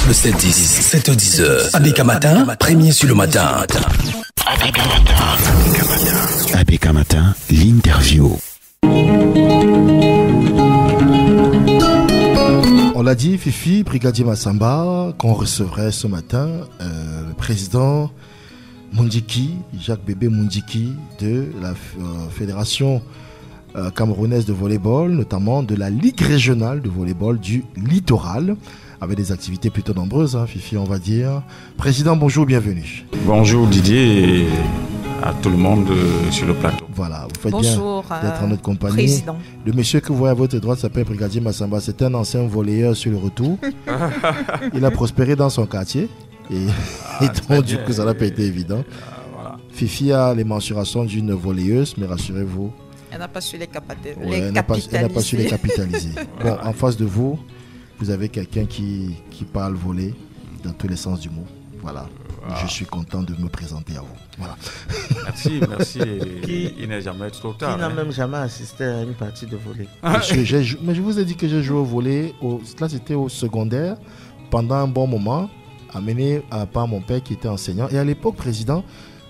Le 7-10, 7-10h. ABK Matin, premier sur le matin. ABK Matin, l'interview. On l'a dit, Fifi, Brigadier Massamba, qu'on recevrait ce matin le président Mundiki, Jacques Bébé Mundiki, de la Fédération camerounaise de volleyball, notamment de la Ligue régionale de volleyball du littoral, avec des activités plutôt nombreuses, hein, Fifi, on va dire. Président, bonjour, bienvenue. Bonjour Didier et à tout le monde sur le plateau. Voilà, vous faites bonjour, bien d'être en notre compagnie. Président. Le monsieur que vous voyez à votre droite s'appelle Brigadier Massamba. C'est un ancien volleyeur sur le retour. Il a prospéré dans son quartier. Et donc, du coup, ça n'a pas été évident. Voilà. Fifi a les mensurations d'une volleyeuse, mais rassurez-vous, Elle n'a pas su les capitaliser. elle n'a pas su les capitaliser. Bon, en face de vous, vous avez quelqu'un qui parle volley dans tous les sens du mot. Voilà. Je suis content de me présenter à vous. Voilà. Merci. Il n'est jamais trop tard. Qui n'a même jamais assisté à une partie de volley. Monsieur, mais je vous ai dit que j'ai joué au volley. Là, c'était au secondaire, pendant un bon moment, amené par mon père qui était enseignant. Et à l'époque, président,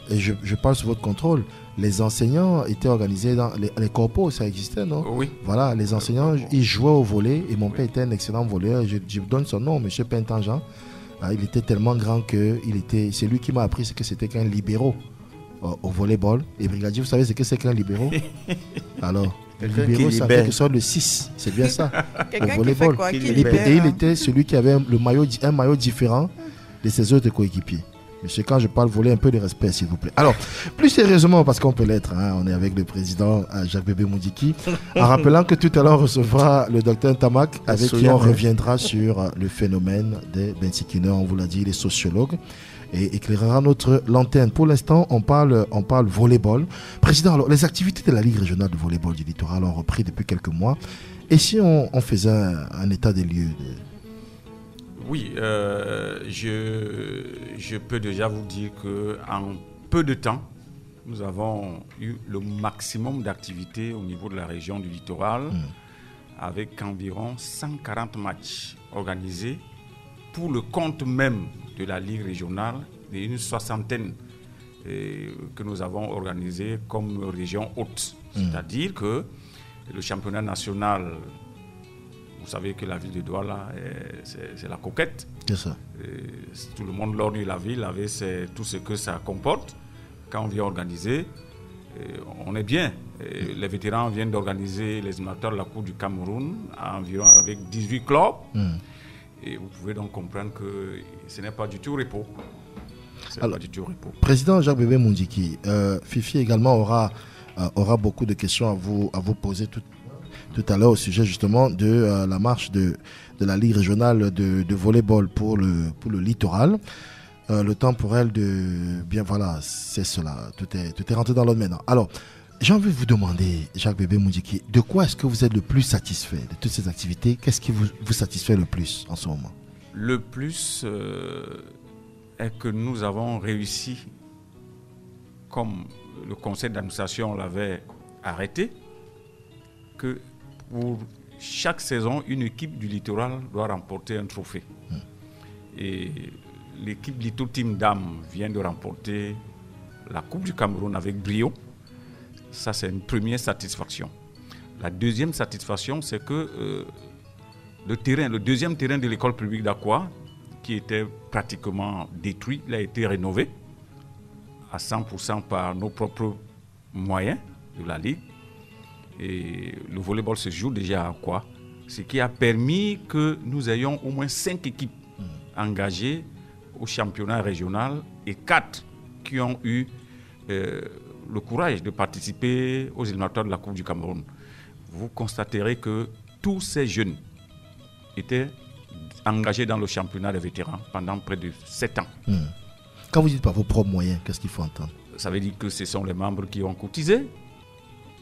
et je parle sous votre contrôle, les enseignants étaient organisés dans les corpos, ça existait, non? Oui. Voilà, les enseignants, ils jouaient au volley et mon père était un excellent volleyeur. Je donne son nom, monsieur Pintanjean. Il était tellement grand que c'est lui qui m'a appris ce que c'était qu'un libéraux au volleyball. Et brigadier, vous savez ce que c'est qu'un libéraux? Alors, le libéraux, ça fait que soit le 6, c'est bien ça, au volleyball. Et il était celui qui avait un maillot différent de ses autres coéquipiers. Monsieur, quand je parle volley, un peu de respect, s'il vous plaît. Alors, plus sérieusement, parce qu'on peut l'être, hein, on est avec le président Jacques Bébé Mundiki, en rappelant que tout à l'heure, on recevra le docteur Ntamak, avec qui on reviendra sur le phénomène des bensikineurs, on vous l'a dit, les sociologues, et éclairera notre lanterne. Pour l'instant, on parle volleyball. Président, alors, les activités de la Ligue régionale de volleyball du littoral ont repris depuis quelques mois. Et si on faisait un état des lieux Oui, je peux déjà vous dire qu'en peu de temps, nous avons eu le maximum d'activités au niveau de la région du littoral, avec environ 140 matchs organisés pour le compte même de la Ligue régionale et une soixantaine que nous avons organisés comme région haute. C'est-à-dire que le championnat national... Vous savez que la ville de Douala, c'est la coquette. C'est ça. Tout le monde lorgne la ville avec tout ce que ça comporte. Quand on vient organiser, on est bien. Les vétérans viennent d'organiser les animateurs de la Coupe du Cameroun environ avec 18 clubs. Et vous pouvez donc comprendre que ce n'est pas du tout repos. Alors, président Jacques Bébé Mundiki, Fifi également aura beaucoup de questions à vous poser tout à l'heure au sujet justement de la marche de la Ligue régionale de volleyball pour le littoral. Le temps pour elle bien voilà, c'est cela. Tout est rentré dans l'ordre maintenant. Alors, j'ai envie de vous demander, Jacques Bébé Mundiki, de quoi est-ce que vous êtes le plus satisfait de toutes ces activités? Qu'est-ce qui vous satisfait le plus en ce moment? Le plus est que nous avons réussi, comme le conseil d'administration l'avait arrêté, que pour chaque saison, une équipe du littoral doit remporter un trophée. Et l'équipe Little Team Dames vient de remporter la Coupe du Cameroun avec brio. Ça, c'est une première satisfaction. La deuxième satisfaction, c'est que le deuxième terrain de l'école publique d'Aqua, qui était pratiquement détruit, il a été rénové à 100% par nos propres moyens de la Ligue. Et le volleyball se joue déjà à quoi? Ce qui a permis que nous ayons au moins 5 équipes engagées au championnat régional et 4 qui ont eu le courage de participer aux éliminatoires de la Coupe du Cameroun. Vous constaterez que tous ces jeunes étaient engagés dans le championnat des vétérans pendant près de 7 ans. Quand vous dites par vos propres moyens, qu'est-ce qu'il faut entendre? Ça veut dire que ce sont les membres qui ont cotisé.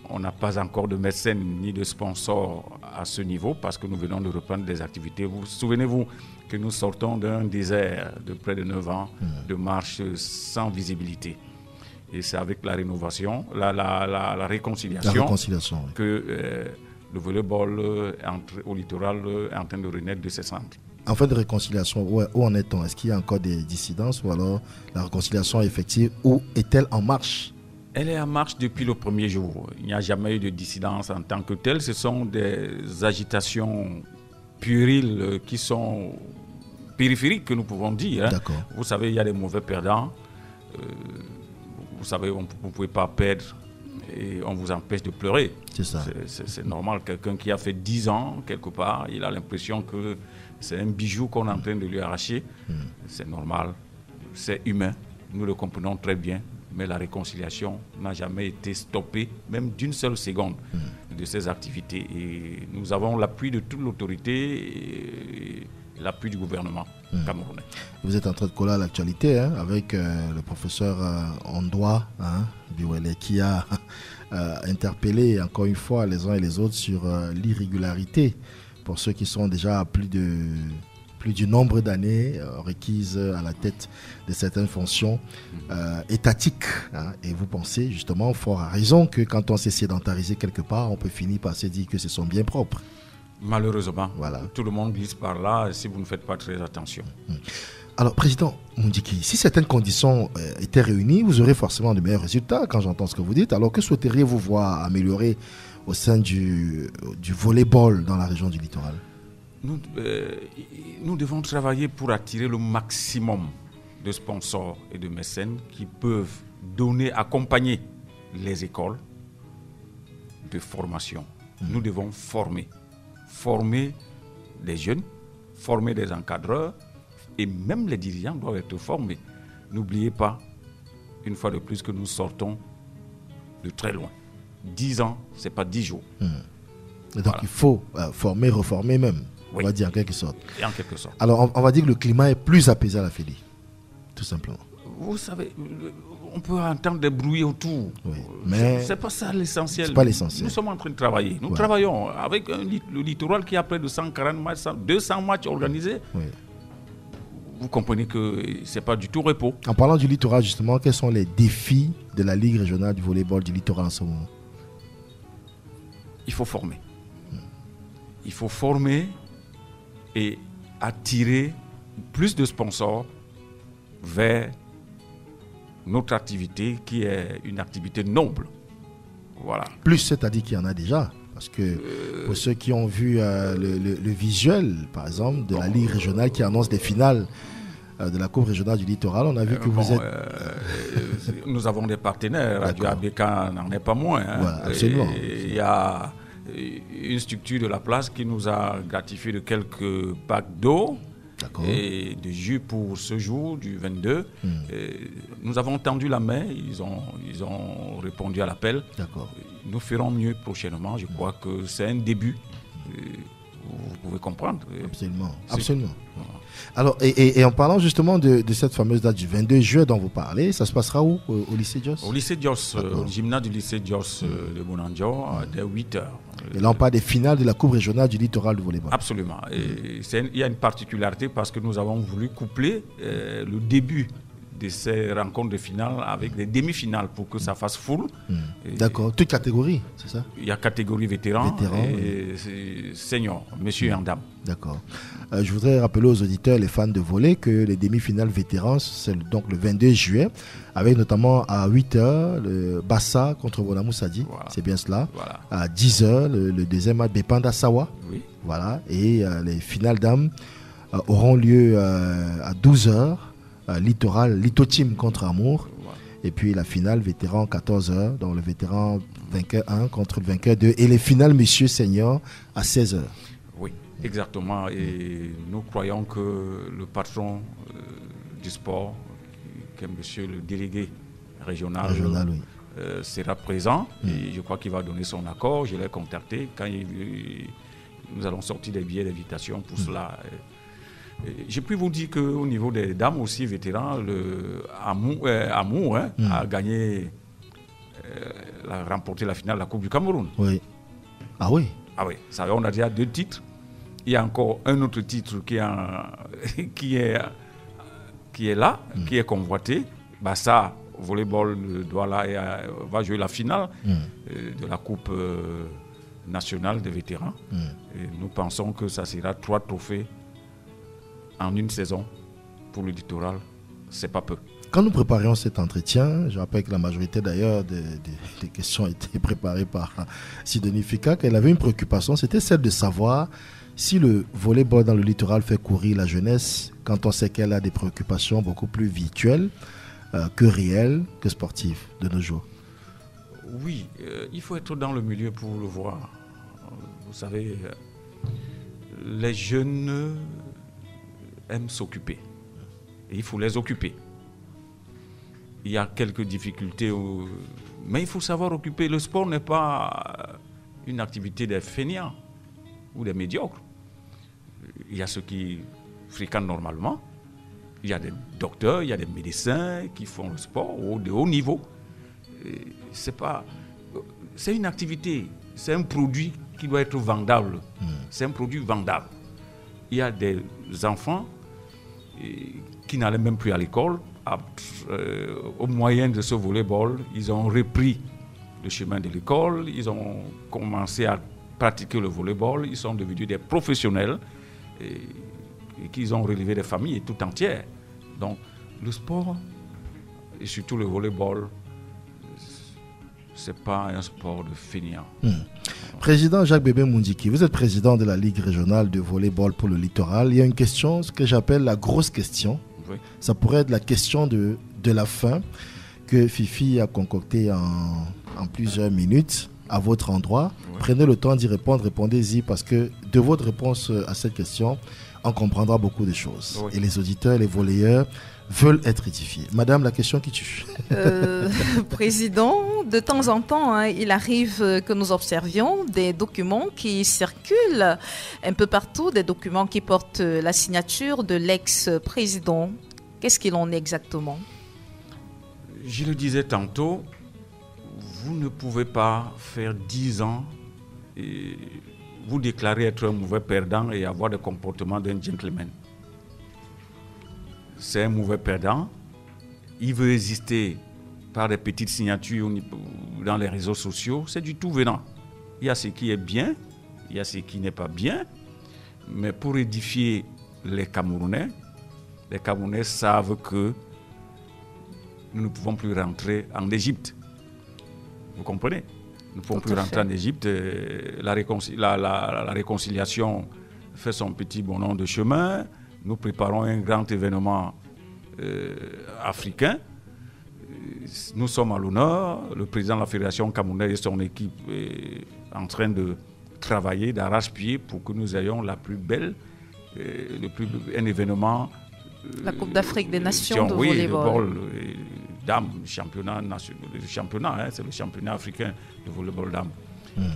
On n'a pas encore de mécènes ni de sponsors à ce niveau parce que nous venons de reprendre des activités. Vous souvenez-vous que nous sortons d'un désert de près de 9 ans de marche sans visibilité. Et c'est avec la rénovation, la réconciliation oui. que le volleyball au littoral est en train de renaître de ses centres. En fait, de réconciliation, où en est-on? Est-ce qu'il y a encore des dissidences ou alors la réconciliation est effective ou est-elle en marche? Elle est en marche depuis le premier jour. Il n'y a jamais eu de dissidence en tant que telle. Ce sont des agitations puériles qui sont périphériques, que nous pouvons dire. D'accord. Vous savez, il y a des mauvais perdants. Vous savez, vous ne pouvez pas perdre et on vous empêche de pleurer. C'est ça. C'est normal. Quelqu'un qui a fait 10 ans, quelque part, il a l'impression que c'est un bijou qu'on est en train de lui arracher. C'est normal. C'est humain. Nous le comprenons très bien. Mais la réconciliation n'a jamais été stoppée, même d'une seule seconde, de ces activités. Et nous avons l'appui de toute l'autorité et l'appui du gouvernement camerounais. Vous êtes en train de coller à l'actualité avec le professeur Ondoa Biwele, qui a interpellé encore une fois les uns et les autres sur l'irrégularité pour ceux qui sont déjà à plus du nombre d'années requises à la tête de certaines fonctions étatiques. Et vous pensez justement fort à raison que quand on s'est sédentarisé quelque part, on peut finir par se dire que ce sont bien propres. Malheureusement, voilà. Tout le monde glisse par là si vous ne faites pas très attention. Alors, Président Mundiki, si certaines conditions étaient réunies, vous aurez forcément de meilleurs résultats quand j'entends ce que vous dites. Alors, que souhaiteriez-vous voir améliorer au sein du volleyball dans la région du littoral? Nous devons travailler pour attirer le maximum de sponsors et de mécènes qui peuvent accompagner les écoles de formation. Nous devons former des jeunes, former des encadreurs et même les dirigeants doivent être formés. N'oubliez pas, une fois de plus, que nous sortons de très loin. 10 ans, ce n'est pas 10 jours. Et donc il faut former, reformer même. Oui. On va dire en quelque sorte. Et en quelque sorte. Alors on va dire que le climat est plus apaisé à la Fédé, tout simplement. Vous savez, on peut entendre des bruits autour. Oui, mais c'est pas ça l'essentiel. C'est pas l'essentiel. Nous sommes en train de travailler. Nous travaillons avec le littoral qui a près de 140 matchs, 200 matchs organisés. Oui. Vous comprenez que c'est pas du tout repos. En parlant du littoral, justement, quels sont les défis de la Ligue régionale du volleyball du littoral en ce moment? Il faut former. Il faut former et attirer plus de sponsors vers notre activité qui est une activité noble. Voilà. Plus, c'est-à-dire qu'il y en a déjà. Parce que pour ceux qui ont vu le visuel, par exemple, de la Ligue régionale qui annonce des finales de la Coupe régionale du littoral, on a vu que vous êtes... nous avons des partenaires. Radio ABK n'en est pas moins. Voilà, absolument. Il y a une structure de la place qui nous a gratifié de quelques packs d'eau et de jus pour ce jour du 22. Nous avons tendu la main, ils ont répondu à l'appel. Nous ferons mieux prochainement. Je crois que c'est un début. Vous pouvez comprendre. Absolument. Alors, et en parlant justement de cette fameuse date du 22 juillet dont vous parlez, ça se passera où? Au lycée Dios? Au lycée Dios, au gymnase du lycée Dios de Bonandio, dès 8h. Et là, on parle des finales de la Coupe régionale du littoral de volleyball. Absolument. Et il y a une particularité parce que nous avons voulu coupler le début de ces rencontres de finale avec des demi-finales pour que ça fasse full. D'accord. Toute catégorie, c'est ça? Il y a catégorie vétéran et senior, monsieur et dame. D'accord. Je voudrais rappeler aux auditeurs, les fans de volley, que les demi-finales vétérans, c'est donc le 22 juillet, avec notamment à 8h le Bassa contre Bonamou Sadi, c'est bien cela. Voilà. À 10h, le deuxième match Bepanda Sawa. Oui. Voilà. Et les finales dames auront lieu à 12h. Littoral, Littoteam contre Amour. Voilà. Et puis la finale vétéran 14h, donc le vétéran vainqueur 1 contre le vainqueur 2. Et les finales Monsieur Senior à 16h. Oui, exactement. Et nous croyons que le patron du sport, qui est monsieur le délégué régional sera présent. Et je crois qu'il va donner son accord. Je l'ai contacté. Quand nous allons sortir des billets d'invitation pour cela. J'ai pu vous dire qu'au niveau des dames aussi vétérans, le Amour a gagné, a remporté la finale de la Coupe du Cameroun. Oui. Ah oui? Ah oui, ça, on a déjà 2 titres. Il y a encore un autre titre qui est là, qui est convoité. Bassa, volleyball de Douala, va jouer la finale de la Coupe nationale des vétérans. Et nous pensons que ça sera 3 trophées en une saison pour le littoral, c'est pas peu. Quand nous préparions cet entretien, je rappelle que la majorité d'ailleurs des questions étaient préparées par Sidonie Fika, qu'elle avait une préoccupation, c'était celle de savoir si le volleyball dans le littoral fait courir la jeunesse, quand on sait qu'elle a des préoccupations beaucoup plus virtuelles que réelles, que sportives de nos jours. Oui, il faut être dans le milieu pour le voir. Vous savez, les jeunes aiment s'occuper. Et il faut les occuper. Il y a quelques difficultés, mais il faut savoir occuper. Le sport n'est pas une activité des fainéants ou des médiocres. Il y a ceux qui fréquentent normalement. Il y a des docteurs, il y a des médecins qui font le sport de haut niveau. C'est une activité, c'est un produit qui doit être vendable. C'est un produit vendable. Il y a des enfants qui n'allaient même plus à l'école. Au moyen de ce volleyball, ils ont repris le chemin de l'école, ils ont commencé à pratiquer le volleyball, ils sont devenus des professionnels et qu'ils ont relevé des familles tout entières. Donc le sport, et surtout le volleyball, c'est pas un sport de fainéants. Président Jacques Bébé Mundiki, vous êtes président de la Ligue régionale de volleyball pour le littoral. Il y a une question, ce que j'appelle la grosse question. Oui. Ça pourrait être la question de la fin que Fifi a concoctée en plusieurs minutes à votre endroit. Oui. Prenez le temps d'y répondre, répondez-y parce que de votre réponse à cette question, on comprendra beaucoup de choses. Oui. Et les auditeurs, les volleyeurs veulent être édifiés. Madame, la question qui tue. Président, de temps en temps, il arrive que nous observions des documents qui circulent un peu partout, des documents qui portent la signature de l'ex-président. Qu'est-ce qu'il en est exactement? Je le disais tantôt, vous ne pouvez pas faire 10 ans et vous déclarer être un mauvais perdant et avoir le comportement d'un gentleman. C'est un mauvais perdant. Il veut exister par des petites signatures dans les réseaux sociaux. C'est du tout venant. Il y a ce qui est bien, il y a ce qui n'est pas bien. Mais pour édifier les Camerounais savent que nous ne pouvons plus rentrer en Égypte. Vous comprenez? Nous ne pouvons plus rentrer en Égypte. La réconciliation fait son petit bonhomme de chemin. Nous préparons un grand événement africain. Nous sommes à l'honneur. Le président de la Fédération camerounaise et son équipe est en train de travailler d'arrache-pied pour que nous ayons la plus belle, un événement. La Coupe d'Afrique des Nations de volleyball. Dames, championnat national, c'est le championnat africain de volleyball dames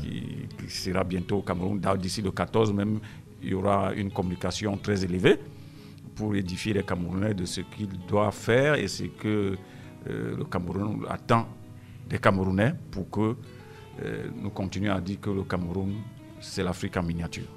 qui sera bientôt au Cameroun. D'ici le 14 même, il y aura une communication très élevée pour édifier les Camerounais de ce qu'ils doivent faire et ce que le Cameroun attend des Camerounais pour que nous continuions à dire que le Cameroun, c'est l'Afrique en miniature.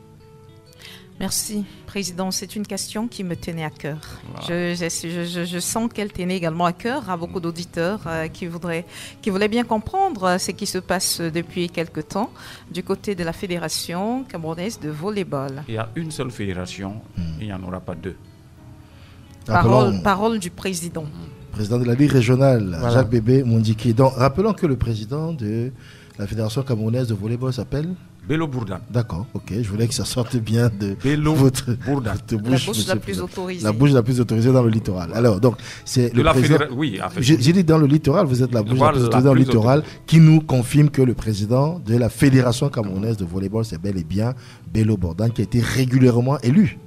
Merci, Président. C'est une question qui me tenait à cœur. Voilà. Je sens qu'elle tenait également à cœur à beaucoup d'auditeurs qui voulaient bien comprendre ce qui se passe depuis quelque temps du côté de la Fédération camerounaise de volleyball. Il y a une seule fédération, il n'y en aura pas deux. Parole du Président. Président de la Ligue régionale, voilà. Jacques Bébé Mundiki. Donc, rappelons que le président de la Fédération camerounaise de volleyball s'appelle Bello Bourdan. D'accord, ok. Je voulais que ça sorte bien de votre bouche. La bouche la plus autorisée. La bouche la plus autorisée dans le littoral. Alors, donc, c'est le président. Oui, j'ai dit dans le littoral, vous êtes la bouche la plus autorisée dans le littoral, qui nous confirme que le président de la Fédération camerounaise de volleyball, c'est bel et bien Bello Bourdan, qui a été régulièrement élu.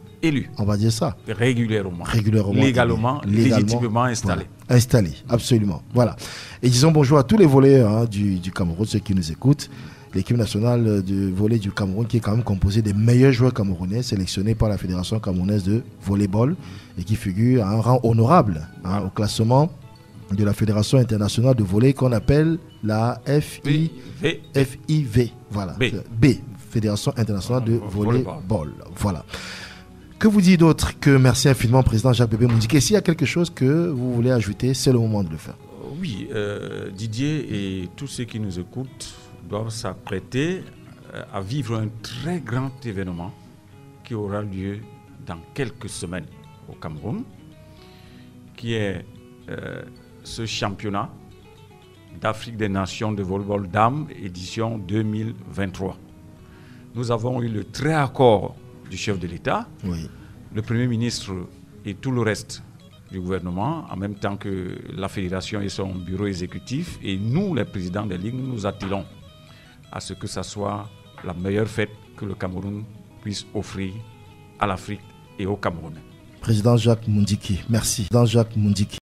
On va dire ça. Régulièrement. Légalement. Légitimement installé. Voilà. Installé, absolument. Voilà. Et disons bonjour à tous les volleyeurs du Cameroun, ceux qui nous écoutent. L'équipe nationale de volley du Cameroun qui est quand même composée des meilleurs joueurs camerounais sélectionnés par la Fédération camerounaise de volleyball et qui figure à un rang honorable au classement de la Fédération internationale de volley qu'on appelle la FIV. Voilà. B. Fédération internationale de volleyball. Voilà. Que vous dites d'autre que merci infiniment, Président Jacques Bébé Mundiki. Et s'il y a quelque chose que vous voulez ajouter, c'est le moment de le faire. Oui, Didier et tous ceux qui nous écoutent doivent s'apprêter à vivre un très grand événement qui aura lieu dans quelques semaines. au Cameroun, qui est ce championnat d'Afrique des Nations de volleyball dames, édition 2023. Nous avons eu le très accord du chef de l'État, le Premier ministre et tout le reste du gouvernement, en même temps que la fédération et son bureau exécutif. Et nous, les présidents des ligues, nous attelons à ce que ça soit la meilleure fête que le Cameroun puisse offrir à l'Afrique et au Cameroun. Président Jacques Mundiki, merci. Président Jacques Mundiki.